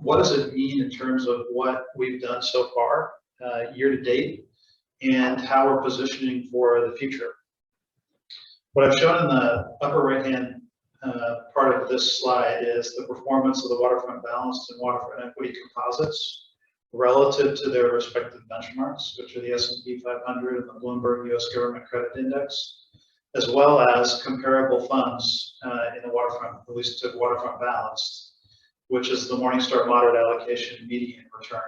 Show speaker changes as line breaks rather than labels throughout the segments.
what does it mean in terms of what we've done so far year to date and how we're positioning for the future. What I've shown in the upper right-hand part of this slide is the performance of the Waterfront Balanced and Waterfront Equity composites relative to their respective benchmarks, which are the S&P 500 and the Bloomberg U.S. Government Credit Index, as well as comparable funds in the Waterfront, at least to Waterfront Balanced, which is the Morningstar Moderate Allocation Median Return.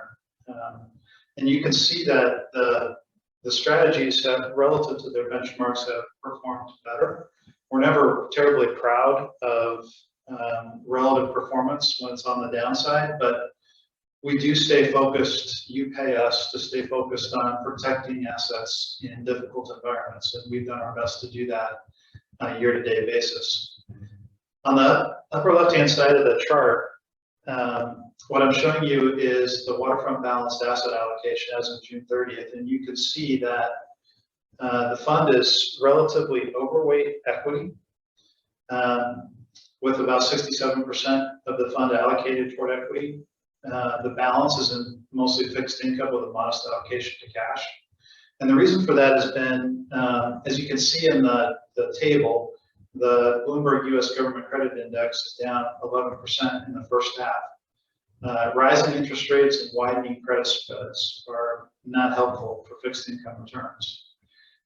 And you can see that the strategies have, relative to their benchmarks, have performed better. We're never terribly proud of relative performance when it's on the downside, but we do stay focused. You pay us to stay focused on protecting assets in difficult environments, and we've done our best to do that on a year-to-date basis. On the upper left-hand side of the chart, what I'm showing you is the Waterfront Balanced Asset Allocation as of June 30th, and you can see that the fund is relatively overweight equity, with about 67% of the fund allocated toward equity. The balance is in mostly fixed income with a modest allocation to cash. And the reason for that has been, as you can see in the table, the Bloomberg U.S. Government Credit Index is down 11% in the first half. Rising interest rates and widening credit spreads are not helpful for fixed income returns.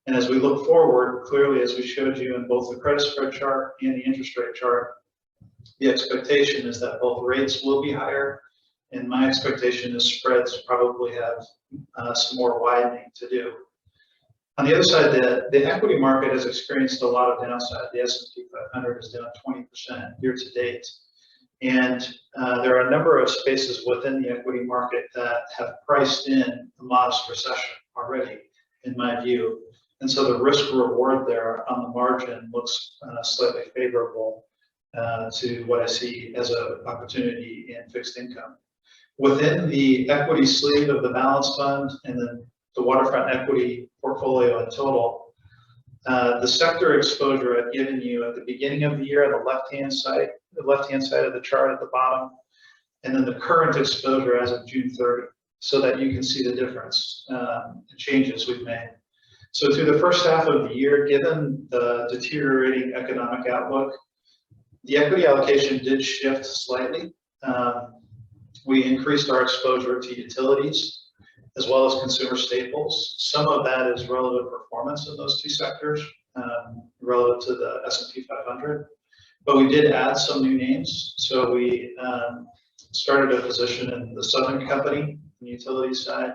And as we look forward, clearly, as we showed you in both the credit spread chart and the interest rate chart, the expectation is that both rates will be higher, and my expectation is spreads probably have some more widening to do. On the other side, the equity market has experienced a lot of downside. The S&P 500 is down 20% year to date. And there are a number of spaces within the equity market that have priced in a modest recession already, in my view. And so the risk reward there on the margin looks slightly favorable to what I see as an opportunity in fixed income. Within the equity sleeve of the balanced fund and then the Waterfront equity portfolio in total, the sector exposure I've given you at the beginning of the year on the left-hand side of the chart at the bottom, and then the current exposure as of June 30, so that you can see the difference, the changes we've made. So through the first half of the year, given the deteriorating economic outlook, the equity allocation did shift slightly. We increased our exposure to utilities as well as consumer staples. Some of that is relative performance in those two sectors relative to the S&P 500. But we did add some new names. So we started a position in the Southern Company on the utility side.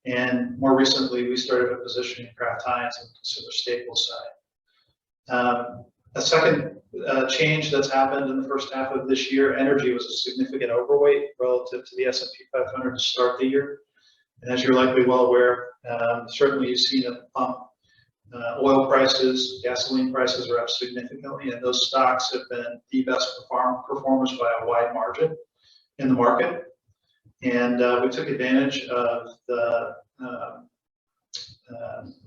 And more recently, we started a position in Kraft Heinz on the consumer staples side. A second change that's happened in the first half of this year, energy was a significant overweight relative to the S&P 500 to start the year. And as you're likely well aware, certainly you've seen at the pump, oil prices, gasoline prices are up significantly, and those stocks have been the best performers by a wide margin in the market. And we took advantage of the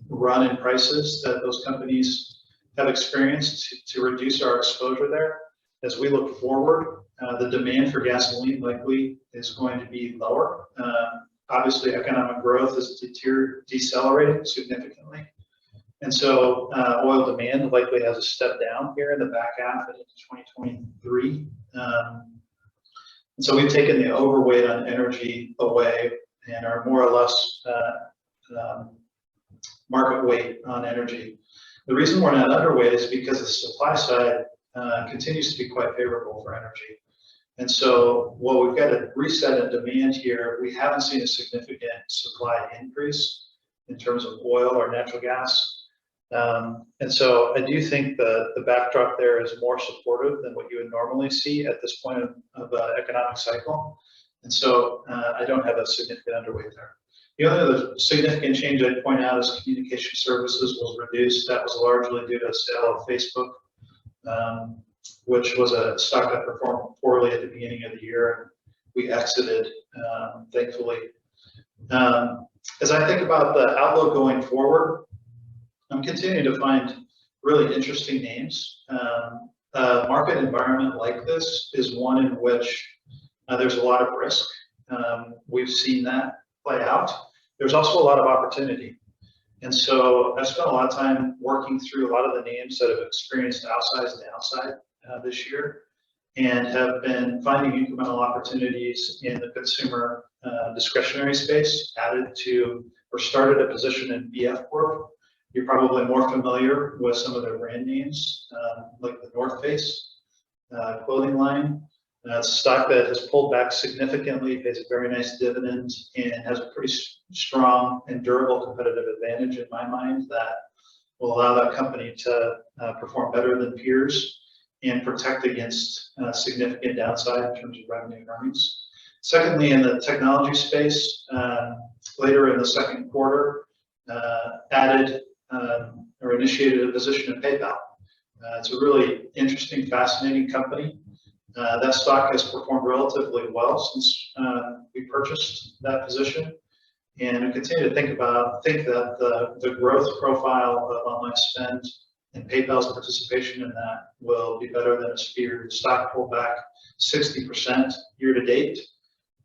run in prices that those companies have experienced to reduce our exposure there. As we look forward, the demand for gasoline likely is going to be lower. Obviously, economic growth is decelerating significantly. And so oil demand likely has a step down here in the back half into 2023. And so we've taken the overweight on energy away and are more or less market weight on energy. The reason we're not underweight is because the supply side continues to be quite favorable for energy. And so while we've got a reset in demand here, we haven't seen a significant supply increase in terms of oil or natural gas. And so I do think the backdrop there is more supportive than what you would normally see at this point of the economic cycle. And so I don't have a significant underweight there. The only other significant change I'd point out is communication services was reduced. That was largely due to a sale of Facebook, which was a stock that performed poorly at the beginning of the year, and we exited, thankfully. As I think about the outlook going forward, I'm continuing to find really interesting names. A market environment like this is one in which There's a lot of risk. We've seen that play out. There's also a lot of opportunity. And so I've spent a lot of time working through a lot of the names that have experienced outsized downside this year, and have been finding incremental opportunities in the consumer discretionary space, added to or started a position in BF Corp. You're probably more familiar with some of their brand names, like the North Face clothing line. It's a stock that has pulled back significantly, pays a very nice dividend, and has a pretty strong and durable competitive advantage in my mind that will allow that company to perform better than peers and protect against significant downside in terms of revenue and earnings. Secondly, in the technology space, later in the second quarter, added or initiated a position in PayPal. It's a really interesting, fascinating company. That stock has performed relatively well since we purchased that position, and we continue to think that the growth profile of online spend and PayPal's participation in that will be better than is feared. The stock pulled back 60% year to date.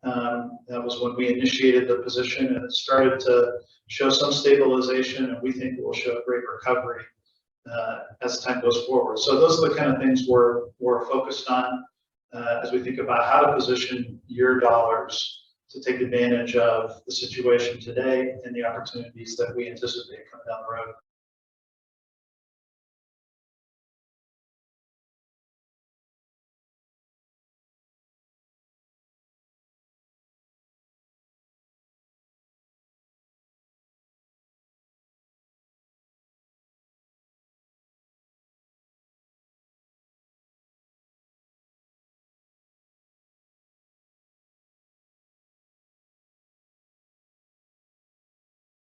That was when we initiated the position, and it started to show some stabilization, and we think it will show great recovery as time goes forward. So those are the kind of things we're focused on as we think about how to position your dollars to take advantage of the situation today and the opportunities that we anticipate coming down the road.